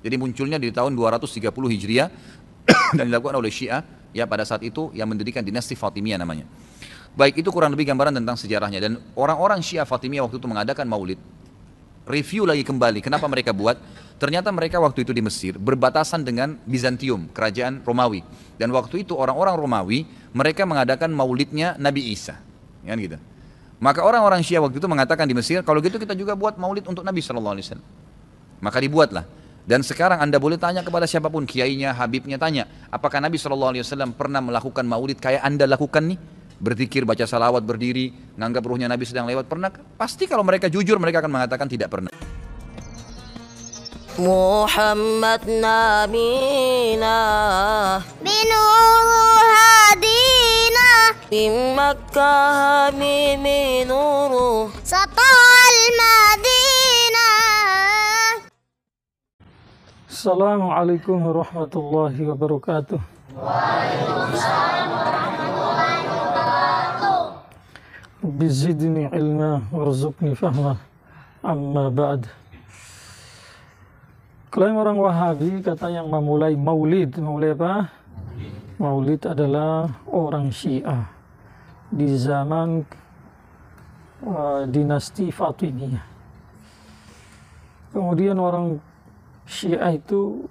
Jadi munculnya di tahun 230 Hijriah dan dilakukan oleh Syiah ya pada saat itu yang mendirikan dinasti Fatimiyah namanya. Baik, itu kurang lebih gambaran tentang sejarahnya. Dan orang-orang Syiah Fatimiyah waktu itu mengadakan maulid. Review lagi kembali, kenapa mereka buat? Ternyata mereka waktu itu di Mesir berbatasan dengan Bizantium, kerajaan Romawi. Dan waktu itu orang-orang Romawi, mereka mengadakan maulidnya Nabi Isa. Kan gitu. Maka orang-orang Syiah waktu itu mengatakan di Mesir, kalau gitu kita juga buat maulid untuk Nabi SAW. Maka dibuatlah. Dan sekarang Anda boleh tanya kepada siapapun, kiainya, habibnya, tanya, apakah Nabi SAW pernah melakukan maulid kayak Anda lakukan nih? Berzikir, baca salawat, berdiri, nganggap ruhnya Nabi sedang lewat, pernah? Pasti kalau mereka jujur, mereka akan mengatakan tidak pernah. Muhammad nabina binuru hadina min Makkah min nuru satal Madinah. Assalamualaikum warahmatullahi wabarakatuh. Waalaikumsalam warahmatullahi wabarakatuh. Bizidni ilma warzuqni fahma. Amma ba'd. Klaim orang Wahabi kata yang memulai maulid. Maulid apa? Maulid adalah orang Syiah di zaman dinasti Fatimiyah. Kemudian orang Syiah itu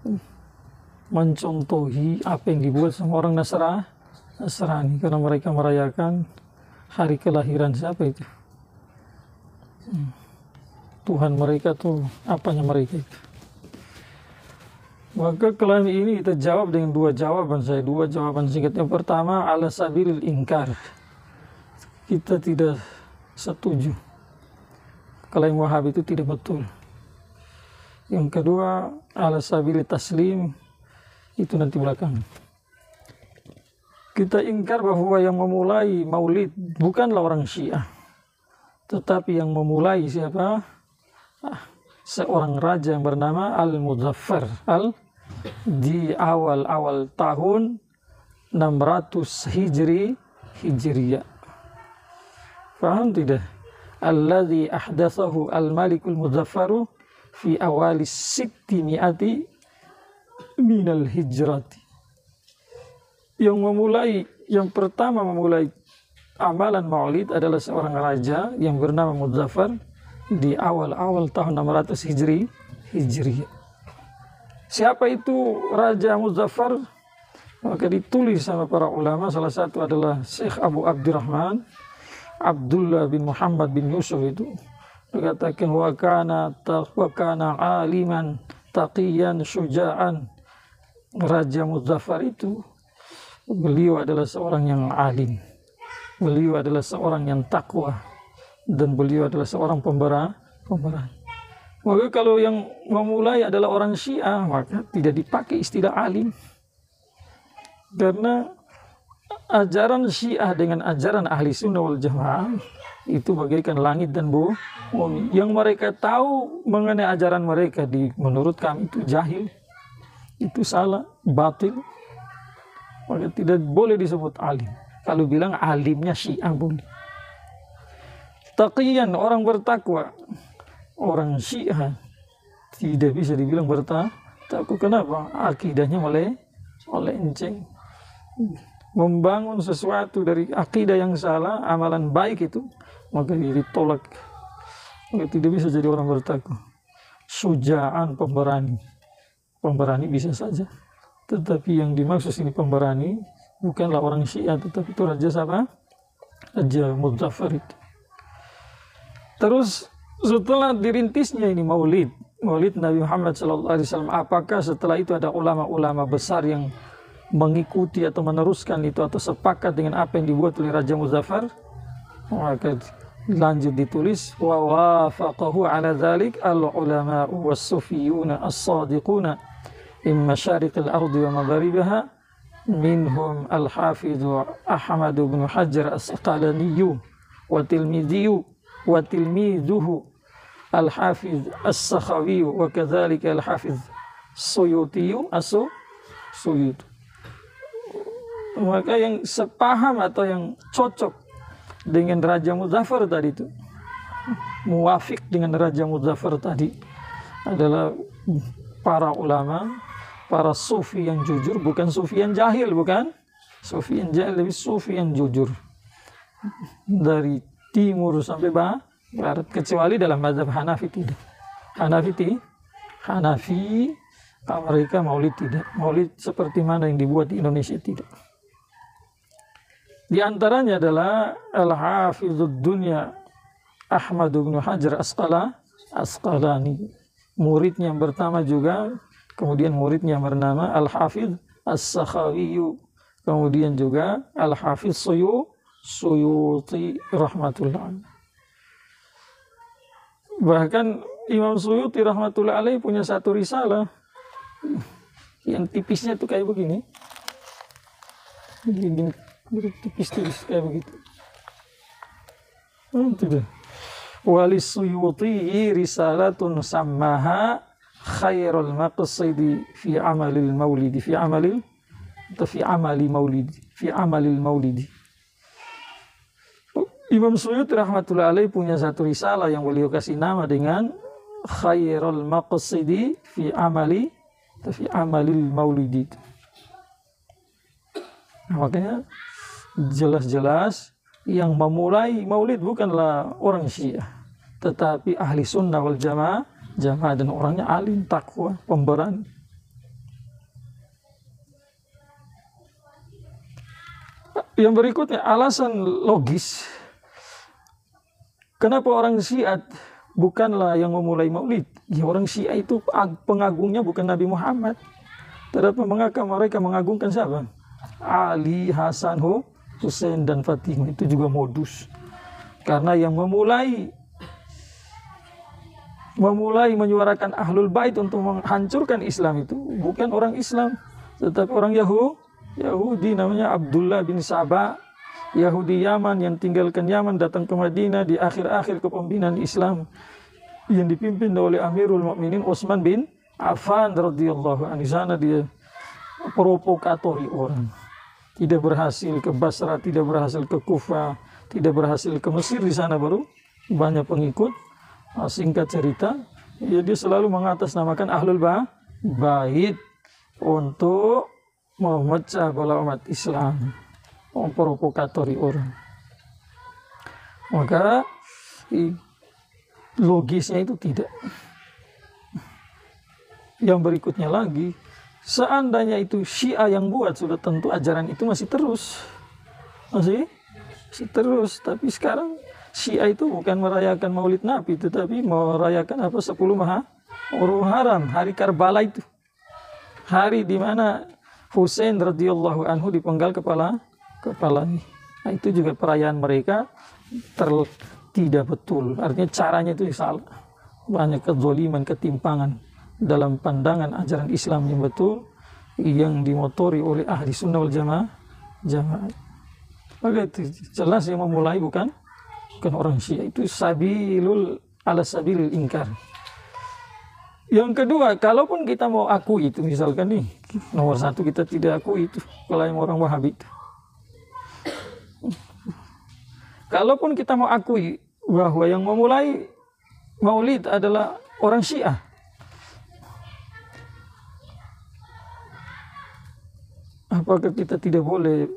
mencontohi apa yang dibuat sama orang Nasrani karena mereka merayakan hari kelahiran siapa itu? Tuhan mereka tuh apanya mereka itu? Maka klaim ini kita jawab dengan dua jawaban singkat. Yang pertama, ala sabilil ingkar. Kita tidak setuju. Klaim Wahabi itu tidak betul. Yang kedua, ala sabilil taslim, itu nanti belakang. Kita ingkar bahwa yang memulai maulid bukanlah orang Syiah. Tetapi yang memulai siapa? Seorang raja yang bernama Al-Muzaffar di awal-awal tahun 600 Hijriyah. Paham tidak? Alladzi ahdatsahu al-Malikul Muzaffaru fi awali 600 minal hijrati. Yang pertama memulai amalan maulid adalah seorang raja yang bernama Muzaffar di awal-awal tahun 600 Hijriyah. Siapa itu Raja Muzaffar? Maka ditulis sama para ulama, salah satu adalah Syekh Abu Abdurrahman Abdullah bin Muhammad bin Yusuf itu mengatakan wa kana aliman taqiyan syuja'an. Raja Muzaffar itu beliau adalah seorang yang alim, beliau adalah seorang yang takwa, dan beliau adalah seorang pemberani. Maka kalau yang memulai adalah orang Syiah, maka tidak dipakai istilah alim. Karena ajaran Syiah dengan ajaran ahli sunnah wal jamaah itu bagaikan langit dan bumi. Yang mereka tahu mengenai ajaran mereka menurut kami itu jahil, itu salah, batil. Maka tidak boleh disebut alim. Kalau bilang alimnya Syiah boleh. Taqiyan, orang bertakwa. Orang Syiah tidak bisa dibilang bertakwa. Kenapa? Akidahnya melenceng. Membangun sesuatu dari akidah yang salah, amalan baik itu, maka ditolak. Maka tidak bisa jadi orang bertakwa. Sujaan, pemberani. Pemberani bisa saja. Tetapi yang dimaksud ini pemberani bukanlah orang Syiah, tetapi itu raja siapa? Raja Muzaffar itu. Terus setelah dirintisnya ini maulid Nabi Muhammad SAW, apakah setelah itu ada ulama-ulama besar yang mengikuti atau meneruskan itu atau sepakat dengan apa yang dibuat oleh Raja Muzaffar? Maka lanjut ditulis wa wafaqahu ala dzalik al-ulama was-sufiyuna as-sadiquna min masyariqil ardi wa magharibiha minhum al-hafidz Ahmad bin Hajar as-Asqalani wa tilmidhuhu al-Hafiz as-Sakhawi wa kadzalika al-Hafiz Suyuti Suyuti. Maka yang sepaham atau yang cocok dengan Raja Muzaffar tadi itu, muwafiq dengan Raja Muzaffar tadi adalah para ulama, para sufi yang jujur, bukan sufi yang jahil, bukan sufi yang jahil, tapi sufi yang jujur. Dari timur sampai barat, kecuali dalam mazhab Hanafi tidak. Hanafi mereka maulid tidak. Maulid seperti mana yang dibuat di Indonesia tidak. Di antaranya adalah Al-Hafidhud Dunya Ahmad bin Hajar Asqalani. Muridnya yang pertama juga, kemudian muridnya yang bernama Al-Hafidh As-Sakhawi, kemudian juga Al-Hafidh Suyuti rahmatullah. Bahkan Imam Suyuti rahmatullah alaih punya satu risalah yang tipisnya tuh kayak begini. Gini, tipis-tipis kayak begitu. Tidak. Walis Suyuti risalatun sammaha khairul maqsidi fi amalil maulidi fi amali maulidi. Imam Suyuti rahmatullah alaih punya satu risalah yang beliau kasih nama dengan khairul maqsidi fi amalil maulidi. Nah, makanya jelas-jelas yang memulai maulid bukanlah orang Syiah, tetapi ahli sunnah wal jamaah dan orangnya alim, takwa, pemberani. Yang berikutnya alasan logis kenapa orang Syiah bukanlah yang memulai maulid. Ya, orang Syiah itu pengagungnya bukan Nabi Muhammad, tetapi mereka mengagungkan siapa? Ali, Hasan, Husain dan Fatimah. Itu juga modus. Karena yang memulai menyuarakan Ahlul Bait untuk menghancurkan Islam itu bukan orang Islam, tetapi orang Yahudi namanya Abdullah bin Saba, Yahudi Yaman yang tinggalkan Yaman datang ke Madinah di akhir-akhir kepemimpinan Islam yang dipimpin oleh Amirul Mukminin Utsman bin Affan radhiyallahu anhu. Sana dia provokatori orang. Tidak berhasil ke Basra, tidak berhasil ke Kufah, tidak berhasil ke Mesir, di sana baru banyak pengikut. Singkat cerita, ya dia selalu mengatasnamakan Ahlul Bait untuk memecah belah umat Islam, memprovokatori orang. Maka logisnya itu tidak. Yang berikutnya lagi, seandainya itu Syiah yang buat, sudah tentu ajaran itu masih terus. Tapi sekarang Syiah itu bukan merayakan Maulid Nabi, tetapi merayakan 10 Muharram, hari Karbala itu. Hari di mana Husain radhiyallahu anhu dipenggal kepalanya. Nah, itu juga perayaan mereka tidak betul. Artinya caranya itu salah. Banyak kezaliman, ketimpangan dalam pandangan ajaran Islam yang betul yang dimotori oleh ahli sunnah wal jamaah. Maka itu jelas yang memulai bukan orang Syiah, itu sabilil inkar. Yang kedua, kalaupun kita mau akui itu, misalkan nih nomor satu kita tidak akui itu klaim orang Wahabi itu. Kalaupun kita mau akui bahwa yang memulai Maulid adalah orang Syiah, apakah kita tidak boleh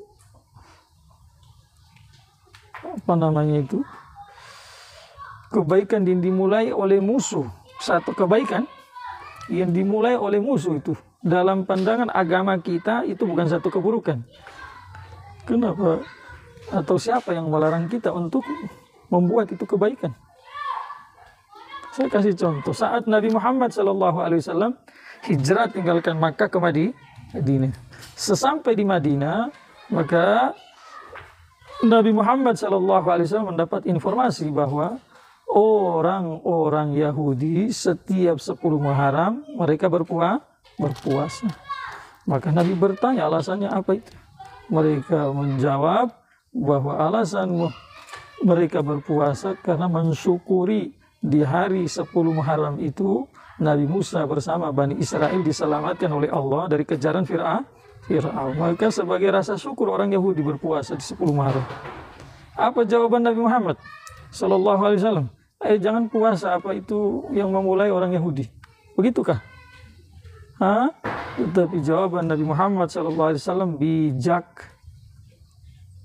kebaikan yang dimulai oleh musuh, satu kebaikan yang dimulai oleh musuh itu dalam pandangan agama kita itu bukan satu keburukan. Kenapa? Atau siapa yang melarang kita untuk membuat itu kebaikan? Saya kasih contoh, saat Nabi Muhammad SAW hijrah tinggalkan Makkah ke Madinah. Sesampai di Madinah, maka Nabi Muhammad SAW mendapat informasi bahwa orang-orang Yahudi setiap 10 Muharram mereka berpuasa. Maka Nabi bertanya alasannya apa itu? Mereka menjawab bahwa alasan mereka berpuasa karena mensyukuri di hari 10 Muharram itu Nabi Musa bersama Bani Israel diselamatkan oleh Allah dari kejaran Fir'aun. Maka sebagai rasa syukur orang Yahudi berpuasa di 10 Muharram. Apa jawaban Nabi Muhammad sallallahu alaihi wasallam? Jangan puasa, apa itu yang memulai orang Yahudi. Begitukah? Tetapi jawaban Nabi Muhammad SAW bijak.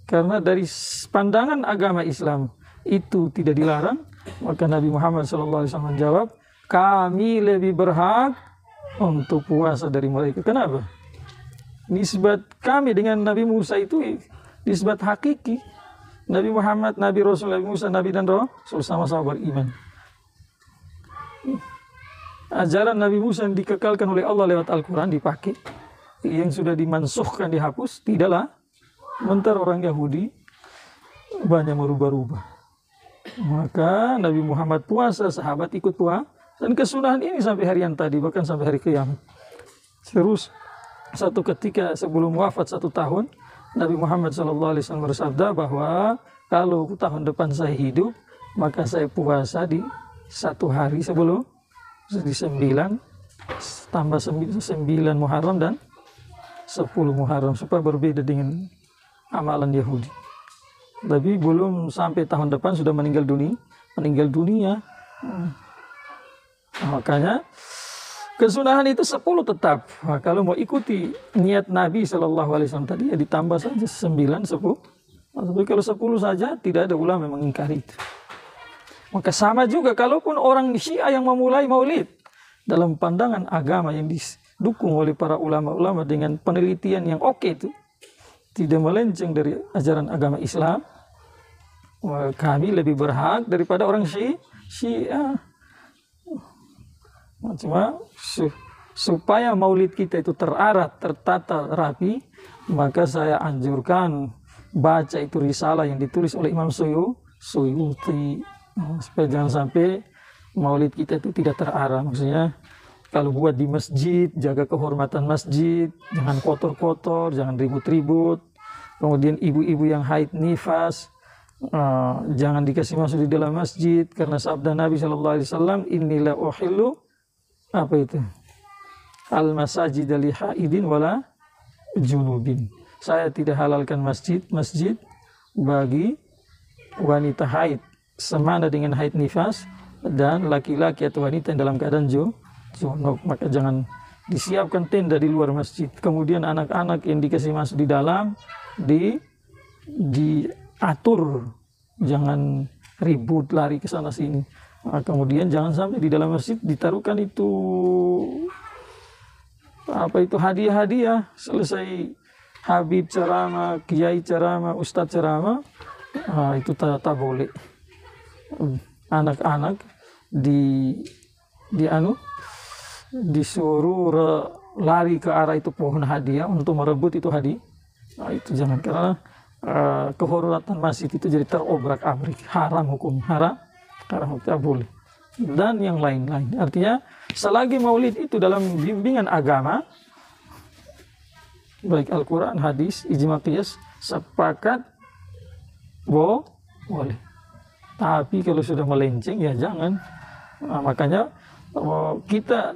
Karena dari pandangan agama Islam itu tidak dilarang, maka Nabi Muhammad SAW menjawab, kami lebih berhak untuk puasa dari mereka. Kenapa? Nisbat kami dengan Nabi Musa itu nisbat hakiki. Nabi Muhammad, Nabi Rasul, Nabi Musa, Nabi dan Rasul sama-sama beriman. Ajaran Nabi Musa yang dikekalkan oleh Allah lewat Al-Quran dipakai. Yang sudah dimansuhkan, dihapus, tidaklah. Sementara orang Yahudi banyak merubah-rubah. Maka Nabi Muhammad puasa, sahabat ikut puasa. Dan kesunahan ini sampai hari yang tadi, bahkan sampai hari kiamat. Terus satu ketika sebelum wafat 1 tahun, Nabi Muhammad SAW bersabda bahwa kalau tahun depan saya hidup, maka saya puasa di 1 hari sebelum, di 9 tambah 9 Muharram dan 10 Muharram, supaya berbeda dengan amalan Yahudi. Tapi belum sampai tahun depan sudah meninggal dunia. Makanya kesunahan itu 10 tetap. Nah, kalau mau ikuti niat Nabi SAW tadi, ya ditambah saja 9, 10. Tapi kalau 10 saja, tidak ada ulama yang mengingkari itu. Maka sama juga, kalaupun orang Syiah yang memulai maulid, dalam pandangan agama yang didukung oleh para ulama-ulama dengan penelitian yang oke itu, tidak melenceng dari ajaran agama Islam, kami lebih berhak daripada orang Syiah. Cuma supaya maulid kita itu terarat, tertata, rapi, maka saya anjurkan baca itu risalah yang ditulis oleh Imam Suyuti, supaya jangan sampai maulid kita itu tidak terarah. Maksudnya kalau buat di masjid, jaga kehormatan masjid, jangan kotor-kotor, jangan ribut-ribut. Kemudian ibu-ibu yang haid nifas, jangan dikasih masuk di dalam masjid, karena sabda Nabi SAW, inilah uhillu, apa itu? Al-masajid li haidin wala junubin. Saya tidak halalkan masjid bagi wanita haid, semana dengan haid nifas, dan laki-laki atau wanita yang dalam keadaan junub. Maka jangan disiapkan tenda di luar masjid. Kemudian anak-anak yang dikasih masuk di dalam diatur, jangan ribut lari ke sana sini. Nah, kemudian jangan sampai di dalam masjid ditaruhkan itu hadiah-hadiah. Selesai Habib ceramah, Kiai ceramah, Ustadz ceramah, itu tak boleh. Anak-anak disuruh lari ke arah itu pohon hadiah untuk merebut itu hadiah. Nah, itu jangan, karena kehormatan masjid itu jadi terobrak-abrik, haram hukum, haram tidak boleh. Dan yang lain-lain. Artinya selagi maulid itu dalam bimbingan agama, baik Al-Quran, hadis, ijma qiyas, sepakat boleh. Tapi kalau sudah melenceng, ya jangan. Nah, makanya kita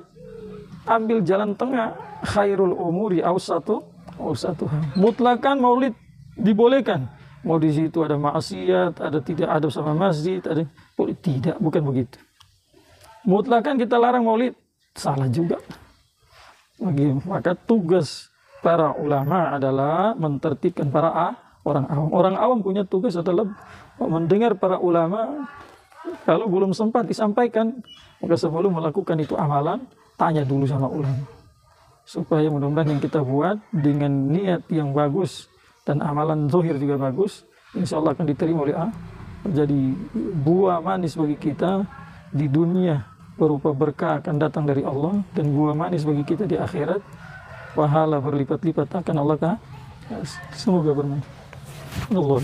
ambil jalan tengah, khairul umuri awsatuha. Mutlakan maulid dibolehkan. Mau di situ ada maksiat, ada tidak adab sama masjid, ada tidak, bukan begitu. Mutlakan kita larang maulid, salah juga. Maka tugas para ulama adalah mentertibkan para orang awam. Orang awam punya tugas adalah mendengar para ulama. Kalau belum sempat disampaikan, maka sebelum melakukan itu amalan, tanya dulu sama ulama. Supaya mudah-mudahan yang kita buat dengan niat yang bagus dan amalan zahir juga bagus, insya Allah akan diterima oleh Allah. Jadi buah manis bagi kita di dunia berupa berkah akan datang dari Allah, dan buah manis bagi kita di akhirat, pahala berlipat-lipat akan Allah. Semoga bermanfaat. Allah.